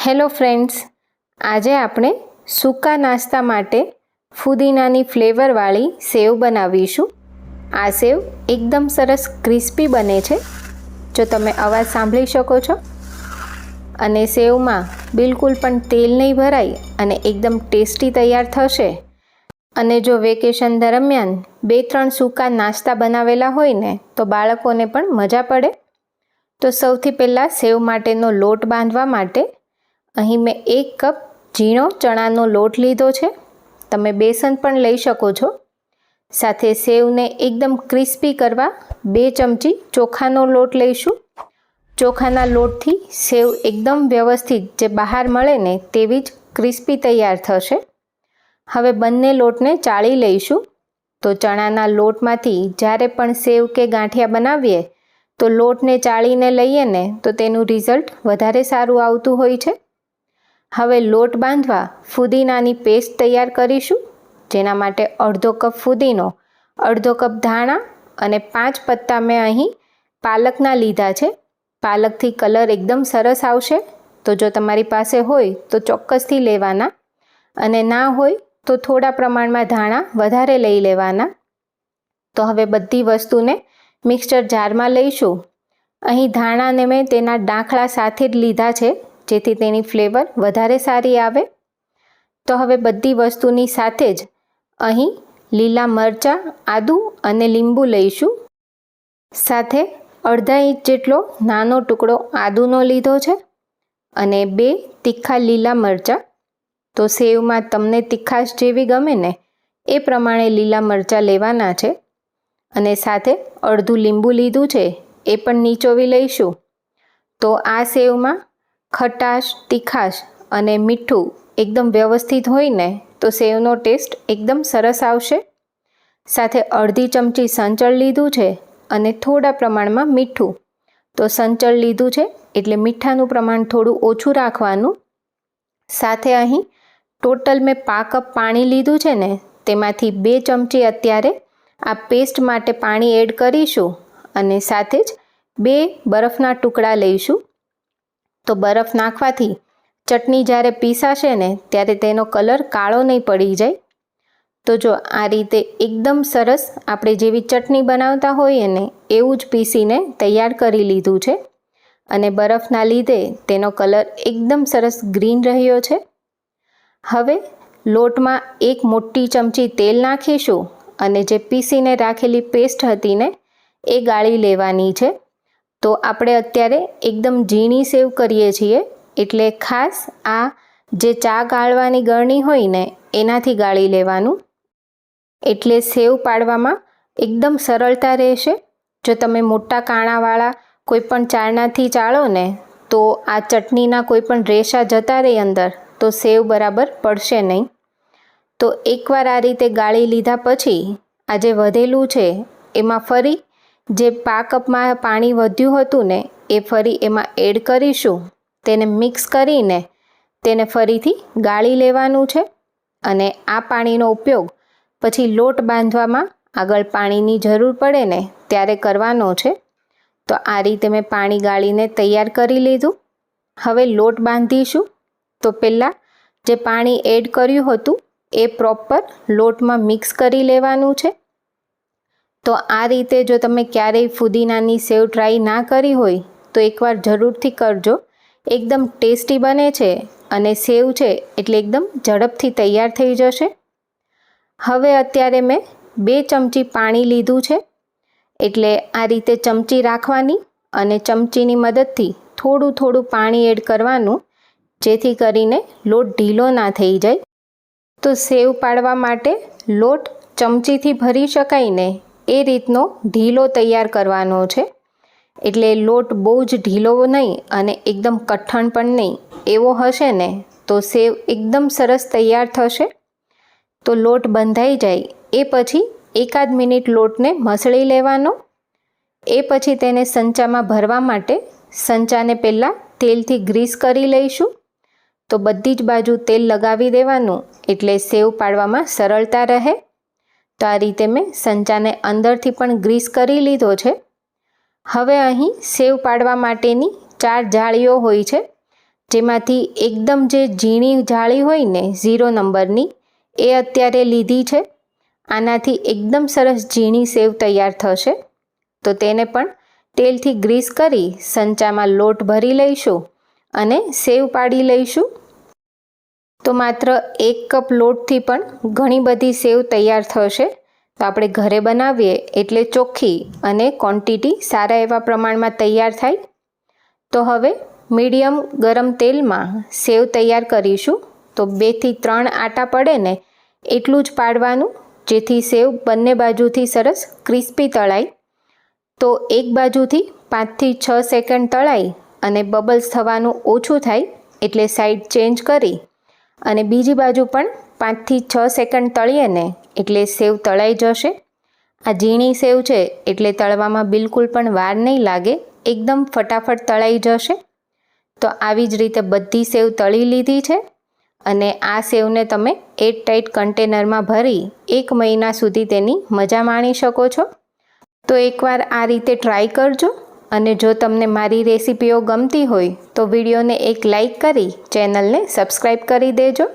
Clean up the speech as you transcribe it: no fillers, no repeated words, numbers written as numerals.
Hello friends, આજે આપણે સૂકા નાસ્તા માટે ફુદીનાની ફ્લેવરવાળી સેવ બનાવીશું। આ સેવ એકદમ સરસ ક્રિસ્પી બને છે, જો તમે અવાજ સાંભળી શકો છો। અને સેવમાં બિલકુલ પણ તેલ નહીં ભરાય અને એકદમ ટેસ્ટી તૈયાર થશે। અને જો વેકેશન દરમિયાન 2-3 સૂકા નાસ્તા બનાવેલા હોય ને તો બાળકોને પણ મજા પડે। તો સૌથી પહેલાં સેવ માટેનો લોટ બાંધવા માટે અહીં મેં 1 કપ ઝીણો ચણાનો લોટ લીધો છે। તમે બેસન પણ લઈ શકો છો। સાથે સેવને એકદમ ક્રિસ્પી કરવા 2 ચમચી ચોખાનો લોટ લઈશું। ચોખાના લોટથી સેવ એકદમ વ્યવસ્થિત જે બહાર મળે ને તેવી જ ક્રિસ્પી તૈયાર થશે। હવે બંને લોટને ચાળી લઈશું। તો ચણાના લોટમાંથી જ્યારે પણ સેવ કે ગાંઠિયા બનાવીએ તો લોટને ચાળીને લઈએ ને તો તેનું રિઝલ્ટ વધારે સારું આવતું હોય છે। હવે લોટ બાંધવા ફુદીનાની પેસ્ટ તૈયાર કરીશું, જેના માટે અડધો કપ ફુદીનો, અડધો કપ ધાણા અને 5 પત્તા મેં અહીં પાલકના લીધા છે। પાલકથી કલર એકદમ સરસ આવશે, તો જો તમારી પાસે હોય તો ચોક્કસથી લેવાના, અને ના હોય તો થોડા પ્રમાણમાં ધાણા વધારે લઈ લેવાના। તો હવે બધી વસ્તુને મિક્સર જારમાં લઈશું। અહીં ધાણાને મેં તેના ડાંખળા સાથે જ લીધા છે, જેથી તેની ફ્લેવર વધારે સારી આવે। તો હવે બધી વસ્તુની સાથે જ અહીં લીલા મરચાં, આદું અને લીંબુ લઈશું। સાથે અડધા ઇંચ જેટલો નાનો ટુકડો આદુનો લીધો છે અને 2 તીખા લીલા મરચાં। તો સેવમાં તમને તીખાશ જેવી ગમે ને એ પ્રમાણે લીલા મરચાં લેવાના છે। અને સાથે અડધું લીંબુ લીધું છે, એ પણ નીચોવી લઈશું। તો આ સેવમાં ખટાશ, તીખાશ અને મીઠું એકદમ વ્યવસ્થિત હોય ને તો સેવનો ટેસ્ટ એકદમ સરસ આવશે। સાથે અડધી ચમચી સંચળ લીધું છે અને થોડા પ્રમાણમાં મીઠું। તો સંચળ લીધું છે એટલે મીઠાનું પ્રમાણ થોડું ઓછું રાખવાનું। સાથે અહીં ટોટલ મેં 5 કપ પાણી લીધું છે ને તેમાંથી 2 ચમચી અત્યારે આ પેસ્ટ માટે પાણી એડ કરીશું, અને સાથે જ 2 બરફના ટુકડા લઈશું। તો બરફ નાખવાથી ચટણી જ્યારે પીસાશે ને ત્યારે તેનો કલર કાળો નહીં પડી જાય। તો જો આ રીતે એકદમ સરસ આપણે જેવી ચટણી બનાવતા હોઈએ ને એવું જ પીસીને તૈયાર કરી લીધું છે, અને બરફના લીધે તેનો કલર એકદમ સરસ ગ્રીન રહ્યો છે। હવે લોટમાં 1 મોટી ચમચી તેલ નાખીશું અને જે પીસીને રાખેલી પેસ્ટ હતી ને એ ગાળી લેવાની છે। તો આપણે અત્યારે એકદમ ઝીણી સેવ કરીએ છીએ, એટલે ખાસ આ જે ચા ગાળવાની ગળણી હોય ને એનાથી ગાળી લેવાનું, એટલે સેવ પાડવામાં એકદમ સરળતા રહેશે। જો તમે મોટા કાણાવાળા કોઈ પણ ચાળણાથી ચાળો ને તો આ ચટણીના કોઈ પણ રેશા જતા રહે અંદર, તો સેવ બરાબર પડશે નહીં। તો એકવાર આ રીતે ગાળી લીધા પછી આ જે વધેલું છે એમાં ફરી જે 5 કપમાં પાણી વધ્યું હતું ને એ ફરી એમાં એડ કરીશું। તેને મિક્સ કરીને તેને ફરીથી ગાળી લેવાનું છે, અને આ પાણીનો ઉપયોગ પછી લોટ બાંધવામાં આગળ પાણીની જરૂર પડે ને ત્યારે કરવાનો છે। તો આ રીતે મેં પાણી ગાળીને તૈયાર કરી લીધું। હવે લોટ બાંધીશું। તો પહેલાં જે પાણી એડ કર્યું હતું એ પ્રોપર લોટમાં મિક્સ કરી લેવાનું છે। તો આ રીતે જો તમે ક્યારેય ફુદીનાની સેવ ટ્રાય ના કરી હોય તો એકવાર જરૂરથી કરજો, એકદમ ટેસ્ટી બને છે, અને સેવ છે એટલે એકદમ ઝડપથી તૈયાર થઈ જશે। હવે અત્યારે મેં 2 ચમચી પાણી લીધું છે, એટલે આ રીતે ચમચી રાખવાની અને ચમચીની મદદથી થોડું થોડું પાણી એડ કરવાનું, જેથી કરીને લોટ ઢીલો ના થઈ જાય। તો સેવ પાડવા માટે લોટ ચમચીથી ભરી શકાય ને એ રીતનો ઢીલો તૈયાર કરવાનો છે, એટલે લોટ બહુ જ ઢીલો નહીં અને એકદમ કઠણ પણ નહીં એવો હશે ને તો સેવ એકદમ સરસ તૈયાર થશે। તો લોટ બંધાઈ જાય એ પછી 1 મિનિટ લોટને મસળી લેવાનો। એ પછી તેને સંચામાં ભરવા માટે સંચાને પહેલાં તેલથી ગ્રીસ કરી લઈશું। તો બધી જ બાજુ તેલ લગાવી દેવાનું, એટલે સેવ પાડવામાં સરળતા રહે। તો આ રીતે મેં સંચાને અંદરથી પણ ગ્રીસ કરી લીધો છે। હવે અહીં સેવ પાડવા માટેની 4 જાળીઓ હોય છે, જેમાંથી એકદમ જે ઝીણી જાળી હોય ને 0 નંબરની એ અત્યારે લીધી છે. આનાથી એકદમ સરસ ઝીણી સેવ તૈયાર થશે. તો તેને પણ તેલથી ગ્રીસ કરી સંચામાં લોટ ભરી લઈશું અને સેવ પાડી લઈશું. તો માત્ર 1 કપ લોટથી પણ ઘણી બધી સેવ તૈયાર થશે. તો આપણે ઘરે બનાવીએ એટલે ચોખ્ખી અને ક્વોન્ટિટી સારા એવા પ્રમાણમાં તૈયાર થાય. તો હવે મીડિયમ ગરમ તેલમાં સેવ તૈયાર કરીશું. તો 2 થી 3 આટા પડે ને એટલું જ પાડવાનું, જેથી સેવ બંને બાજુથી સરસ ક્રિસ્પી તળાય. તો એક બાજુથી 5 થી 6 સેકન્ડ તળાઈ અને બબલ્સ થવાનું ઓછું થાય એટલે સાઈડ ચેન્જ કરી અને બીજી બાજુ પણ 5 થી 6 સેકન્ડ તળીએ ને એટલે સેવ તળાઈ જશે. આ ઝીણી સેવ છે એટલે તળવામાં બિલકુલ પણ વાર નહીં લાગે, એકદમ ફટાફટ તળાઈ જશે. તો આવી જ રીતે બધી સેવ તળી લીધી છે અને આ સેવને તમે એરટાઇટ કન્ટેનરમાં ભરી 1 મહિના સુધી તેની મજા માણી શકો છો. તો એકવાર આ રીતે ટ્રાય કરજો અને જો તમને મારી રેસિપીઓ ગમતી હોય તો વિડીયોને એક લાઈક કરી ચેનલને સબસ્ક્રાઈબ કરી દેજો.